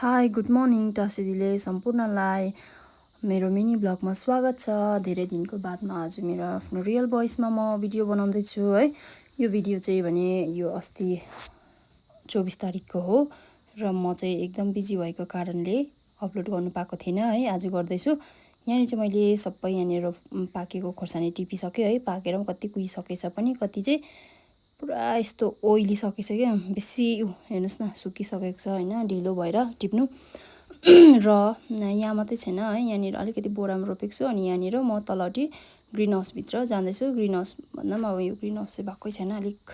High good morning Tashi दिदीले सम्पूर्णलाई मेरो mini ब्लगमा स्वागत छ। धेरै दिनको बादमा आज मेरो आफ्नो रियल भोइसमा म भिडियो बनाउँदैछु है। यो भिडियो चाहिँ भने यो अस्ति 24 तारिकको हो र म चाहिँ एकदम बिजी भएको कारणले अपलोड गर्नु पाएको थिएन है। आज गर्दैछु। यहाँनिर चाहिँ मैले सबै यहाँनिर पाकेको खोर्सानी टिपिसक्यो है। पाकेर पनि कति कुहिसकेछ पनि, कति चाहिँ पुरा यस्तो ओइली सकेछ क्या, बेसी हेर्नुहोस् न सुकिसकेको छ होइन, ढिलो भएर टिप्नु। र यहाँ मात्रै छैन है, यहाँनिर अलिकति बोरामा रोपेको छु। अनि यहाँनिर म तलटी ग्रिन हाउसभित्र जाँदैछु। ग्रिन हाउस भन्दा पनि अब यो ग्रिन हाउस चाहिँ भएकै छैन अलिक।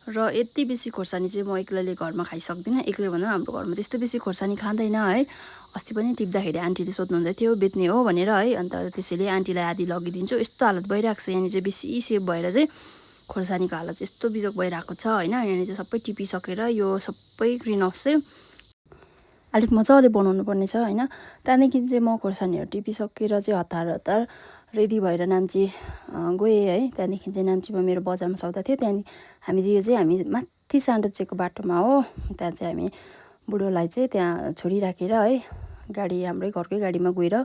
र यति बेसी खोर्सानी चाहिँ म एक्लैले घरमा खाइसक्दिनँ। एक्लै भन्दा हाम्रो घरमा त्यस्तो बेसी खोर्सानी खाँदैन है। अस्ति पनि टिप्दाखेरि आन्टीले सोध्नुहुँदै थियो बेच्ने हो भनेर है। अन्त त्यसैले आन्टीलाई आधी लगिदिन्छु। यस्तो हालत भइरहेको छ यहाँनिर चाहिँ, बेसी सेप भएर चाहिँ खोर्सानीको हालत चाहिँ यस्तो बिजोक भइरहेको छ होइन। यहाँनिर चाहिँ सबै टिपिसकेर यो सबै ग्रिन हाउस चाहिँ अलिक मजाले बनाउनु पर्ने छ होइन। त्यहाँदेखि चाहिँ म खोर्सानीहरू टिपिसकेर चाहिँ हतार रेडी भएर नाम्ची गएँ है। त्यहाँदेखि चाहिँ नाम्चीमा मेरो बजारमा सौदा थियो। त्यहाँदेखि हामी माथि सान्डुप्चेको बाटोमा हो। त्यहाँ चाहिँ हामी बुढोलाई चाहिँ त्यहाँ छोडिराखेर है, गाडी हाम्रै घरकै गाडीमा गएर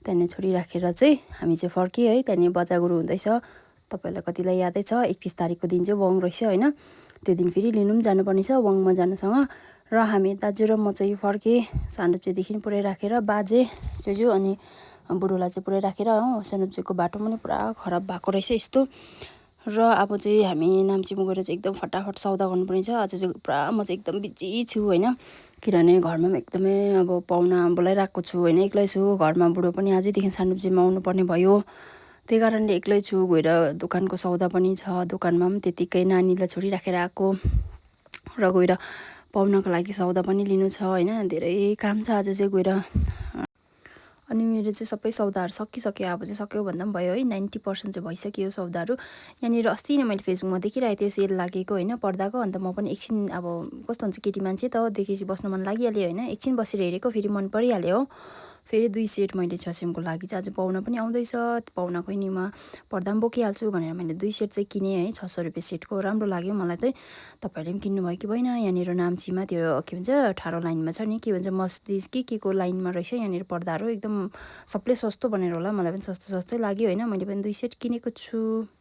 त्यहाँनिर छोडिराखेर चाहिँ हामी चाहिँ फर्कियौँ है। त्यहाँनिर बजारगुरु हुँदैछ, तपाईँहरूलाई कतिलाई यादै छ। 31 तारिकको दिन चाहिँ वाङ रहेछ होइन। त्यो दिन फेरि लिनु पनि जानुपर्ने छ वाङमा जानुसँग। र हामी दाजु र म चाहिँ फर्केँ सान्डुप्चेदेखि पुऱ्याइराखेर बाजे जोजू अनि बुढोलाई चाहिँ पुऱ्याइराखेर हो। सान्डुप्चेको बाटो पनि पुरा खराब भएको रहेछ यस्तो। र अब चाहिँ हामी नाम्चीमा गएर चाहिँ एकदम फटाफट सौदा गर्नुपर्ने छ। आज चाहिँ पुरा म चाहिँ एकदम बिजी छु होइन। किनभने घरमा पनि एकदमै अब पाहुना बोलाइरहेको छु होइन, एक्लै छु घरमा। बुढो पनि आजैदेखि सान्डुप्चेमा आउनुपर्ने भयो। त्यही कारणले एक्लै छु। गएर दोकानको सौदा पनि छ, दोकानमा पनि त्यतिकै नानीलाई छोडिराखेर आएको र गएर पाहुनाको लागि सौदा पनि लिनु छ होइन। धेरै काम छ आज चाहिँ गएर। अनि मेरो चाहिँ सबै सौदाहरू सकिसक्यो। अब चाहिँ सक्यो भन्दा पनि भयो है, 90% चाहिँ भइसक्यो सौदाहरू। यहाँनिर अस्ति नै मैले फेसबुकमा देखिरहेको थिएँ सेल लागेको होइन पर्दाको। अन्त म पनि एकछिन अब कस्तो हुन्छ केटी मान्छे त देखेपछि बस्नु मन लागिहाल्यो होइन। एकछिन बसेर हेरेको फेरि मन परिहाल्यो हो। फेरि 2 सेट मैले छ्यासिमको लागि चाहिँ आज पाहुना पनि आउँदैछ। पाहुनाको निमा पर्दा पनि बोकिहाल्छु भनेर मैले 2 सेट चाहिँ किनेँ है। 600 रुपियाँ सेटको राम्रो लाग्यो मलाई चाहिँ। तपाईँहरूले पनि किन्नुभयो कि भएन। यहाँनिर नाम्चीमा त्यो के भन्छ ठाडो लाइनमा छ नि, के भन्छ मस्जिद के को लाइनमा रहेछ यहाँनिर पर्दाहरू एकदम सबले सस्तो भनेर होला, मलाई पनि सस्तै लाग्यो होइन। मैले पनि 2 सेट किनेको छु।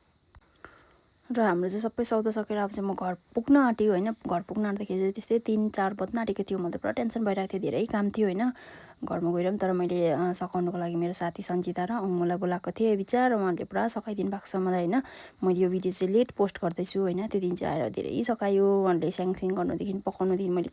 र हाम्रो चाहिँ सबै सौदा सकेर अब चाहिँ म घर पुग्न आँट्यो होइन। घर पुग्न आँट्दाखेरि त्यस्तै 3-4 बज्न आँटेको थियो। मलाई त पुरा टेन्सन भइरहेको थियो, धेरै काम थियो होइन घरमा गएर पनि। तर मैले सघाउनुको लागि मेरो साथी सन्जिता र अङ्मुलाई बोलाएको थिएँ। विचार उहाँहरूले पुरा सघाइदिनु भएको छ मलाई होइन। मैले यो भिडियो चाहिँ लेट पोस्ट गर्दैछु होइन। त्यो दिन चाहिँ आएर धेरै सघायो उहाँहरूले, स्याङस्याङ गर्नुदेखि पकाउनुदेखि मैले